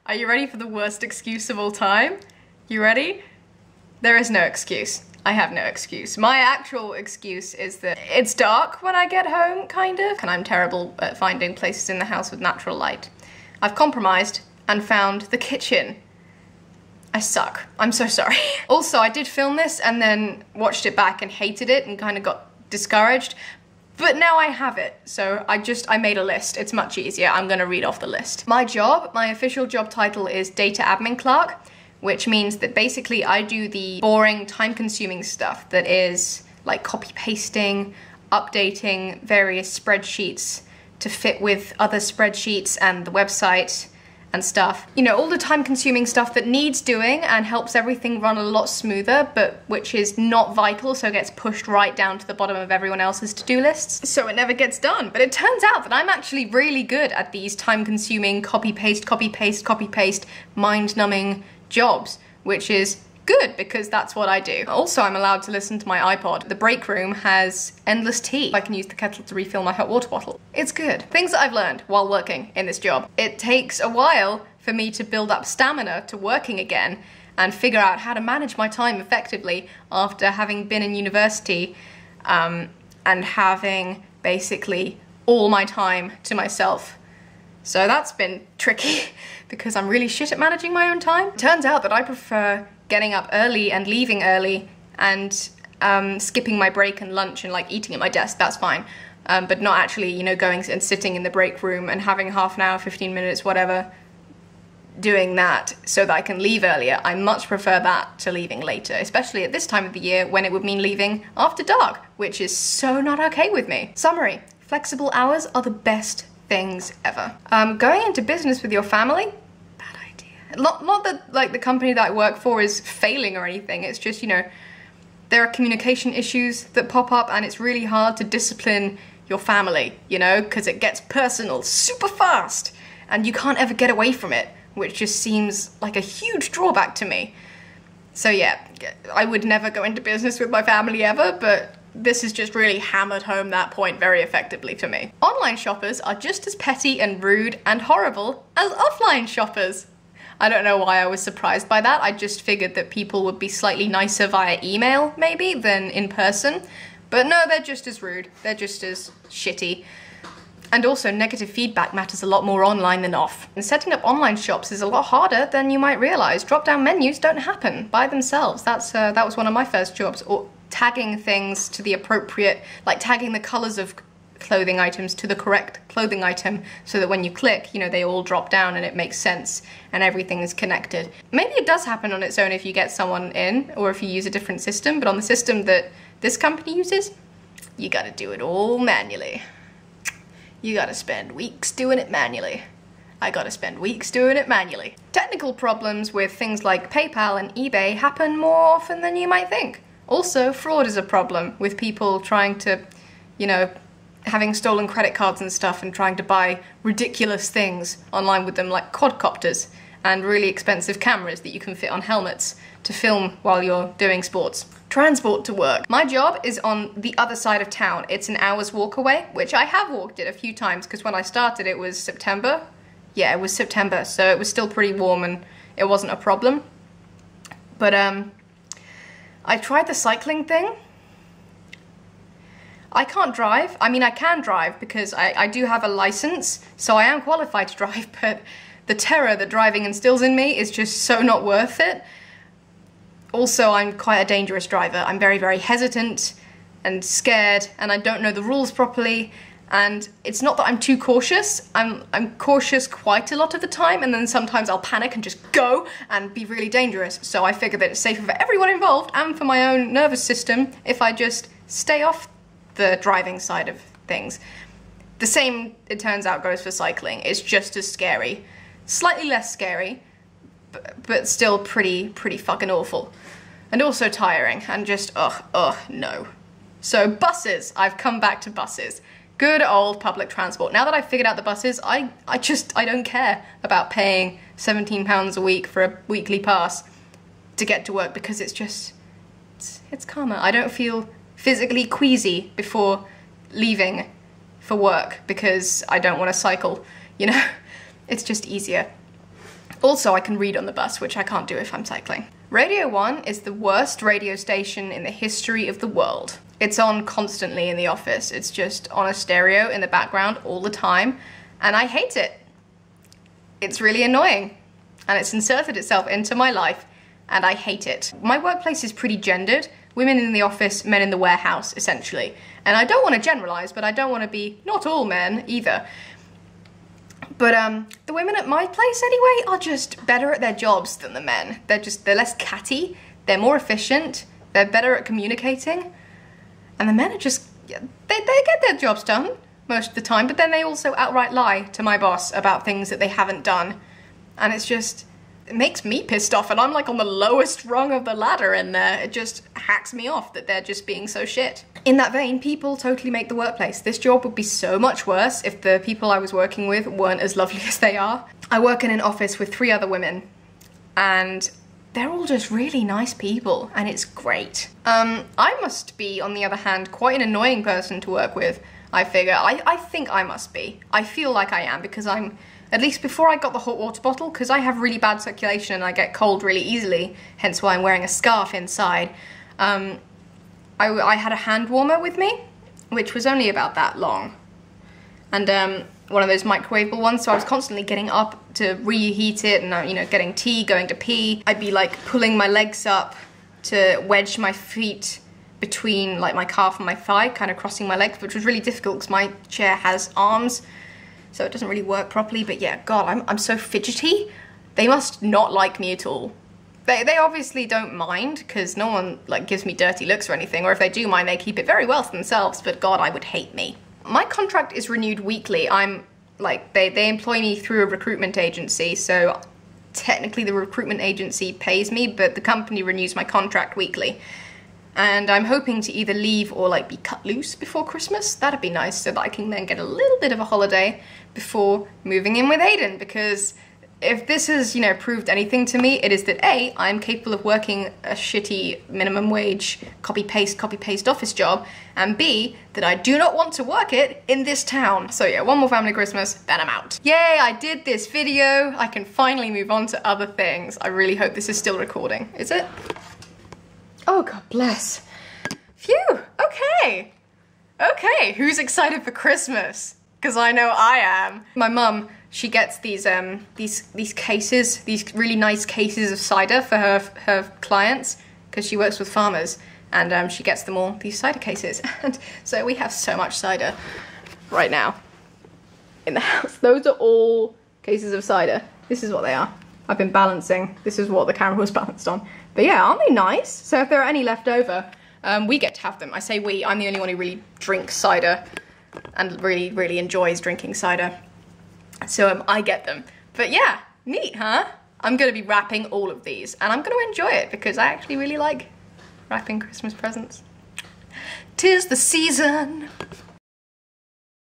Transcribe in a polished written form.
Are you ready for the worst excuse of all time? You ready? There is no excuse. I have no excuse. My actual excuse is that it's dark when I get home, kind of, and I'm terrible at finding places in the house with natural light. I've compromised and found the kitchen. I suck. I'm so sorry. Also, I did film this and then watched it back and hated it and kind of got discouraged, but now I have it, so I made a list. It's much easier. I'm gonna read off the list. My official job title is Data Admin Clerk, which means that basically I do the boring, time-consuming stuff that is like copy-pasting, updating various spreadsheets to fit with other spreadsheets and the website and stuff. You know, all the time-consuming stuff that needs doing and helps everything run a lot smoother, but which is not vital, so it gets pushed right down to the bottom of everyone else's to-do lists, so it never gets done. But it turns out that I'm actually really good at these time-consuming copy-paste, copy-paste, copy-paste, mind-numbing jobs, which is good because that's what I do. Also, I'm allowed to listen to my iPod. The break room has endless tea. I can use the kettle to refill my hot water bottle. It's good. Things that I've learned while working in this job. It takes a while for me to build up stamina to working again and figure out how to manage my time effectively after having been in university and having basically all my time to myself. So that's been tricky because I'm really shit at managing my own time. Turns out that I prefer getting up early and leaving early and skipping my break and lunch and like eating at my desk, that's fine. But not actually, you know, going and sitting in the break room and having half an hour, 15 minutes, whatever, doing that so that I can leave earlier. I much prefer that to leaving later, especially at this time of the year when it would mean leaving after dark, which is so not okay with me. Summary, flexible hours are the best things ever. Going into business with your family, bad idea. Not that like the company that I work for is failing or anything, it's just, you know, there are communication issues that pop up and it's really hard to discipline your family, you know, because it gets personal super fast and you can't ever get away from it, which just seems like a huge drawback to me. So yeah, I would never go into business with my family ever, but this has just really hammered home that point very effectively to me. Online shoppers are just as petty and rude and horrible as offline shoppers. I don't know why I was surprised by that. I just figured that people would be slightly nicer via email, maybe, than in person. But no, they're just as rude. They're just as shitty. And also, negative feedback matters a lot more online than off. And setting up online shops is a lot harder than you might realize. Drop-down menus don't happen by themselves. That was one of my first jobs. Or tagging things to the appropriate, like tagging the colors of clothing items to the correct clothing item so that when you click, you know, they all drop down and it makes sense and everything is connected. Maybe it does happen on its own if you get someone in or if you use a different system, but on the system that this company uses, you gotta do it all manually. You gotta spend weeks doing it manually. I gotta spend weeks doing it manually. Technical problems with things like PayPal and eBay happen more often than you might think. Also, fraud is a problem with people trying to, you know, having stolen credit cards and stuff and trying to buy ridiculous things online with them, like quadcopters and really expensive cameras that you can fit on helmets to film while you're doing sports. Transport to work. My job is on the other side of town. It's an hour's walk away, which I have walked it a few times because when I started it was September. Yeah, it was September, so it was still pretty warm and it wasn't a problem. But I tried the cycling thing. I can't drive. I mean, I can drive because I do have a license, so I am qualified to drive, but the terror that driving instills in me is just so not worth it. Also, I'm quite a dangerous driver. I'm very, very hesitant and scared, and I don't know the rules properly, and it's not that I'm too cautious. I'm cautious quite a lot of the time, and then sometimes I'll panic and just go and be really dangerous. So I figure that it's safer for everyone involved and for my own nervous system if I just stay off the driving side of things. The same, it turns out, goes for cycling. It's just as scary. Slightly less scary, but still pretty fucking awful. And also tiring, and just, no. So buses, I've come back to buses. Good old public transport. Now that I've figured out the buses, I don't care about paying £17 a week for a weekly pass to get to work because it's just, it's calmer. I don't feel physically queasy before leaving for work because I don't want to cycle, you know? It's just easier. Also, I can read on the bus, which I can't do if I'm cycling. Radio 1 is the worst radio station in the history of the world. It's on constantly in the office. It's just on a stereo in the background all the time, and I hate it. It's really annoying, and it's inserted itself into my life, and I hate it. My workplace is pretty gendered. Women in the office, men in the warehouse, essentially. And I don't want to generalize, but I don't want to be not all men either. But the women at my place anyway are just better at their jobs than the men. They're less catty, they're more efficient, they're better at communicating. And the men are just, they get their jobs done most of the time, but then they also outright lie to my boss about things that they haven't done. And it's just, it makes me pissed off, and I'm like on the lowest rung of the ladder in there. It just hacks me off that they're just being so shit. In that vein, people totally make the workplace. This job would be so much worse if the people I was working with weren't as lovely as they are. I work in an office with 3 other women, and they're all just really nice people, and it's great. I must be, on the other hand, quite an annoying person to work with, I figure. I think I must be. I feel like I am, because I'm, at least before I got the hot water bottle, because I have really bad circulation and I get cold really easily, hence why I'm wearing a scarf inside. I had a hand warmer with me, which was only about that long. And one of those microwavable ones, so I was constantly getting up to reheat it and, you know, getting tea, going to pee. I'd be like pulling my legs up to wedge my feet between like my calf and my thigh, kind of crossing my legs, which was really difficult because my chair has arms, so it doesn't really work properly. But yeah, God, I'm so fidgety. They must not like me at all. They obviously don't mind, because no one like gives me dirty looks or anything, or if they do mind, they keep it very well to themselves, but God, I would hate me. My contract is renewed weekly. I'm like, they employ me through a recruitment agency, so technically the recruitment agency pays me, but the company renews my contract weekly. And I'm hoping to either leave or like be cut loose before Christmas. That'd be nice, so that I can then get a little bit of a holiday before moving in with Aiden, because if this has, you know, proved anything to me, it is that A, I'm capable of working a shitty minimum wage copy-paste office job, and B, that I do not want to work it in this town. So yeah, one more family Christmas, then I'm out. Yay, I did this video. I can finally move on to other things. I really hope this is still recording. Is it? Oh, God bless. Phew, okay. Okay, who's excited for Christmas? Because I know I am. My mum, she gets these cases, these really nice cases of cider for her clients, because she works with farmers, and she gets them all these cider cases. And so we have so much cider right now in the house. Those are all cases of cider. This is what they are. I've been balancing. This is what the camera was balanced on. But yeah, aren't they nice? So if there are any left over, we get to have them. I say we, I'm the only one who really drinks cider and really, really enjoys drinking cider. So I get them. But yeah, neat, huh? I'm gonna be wrapping all of these, and I'm gonna enjoy it because I actually really like wrapping Christmas presents. 'Tis the season.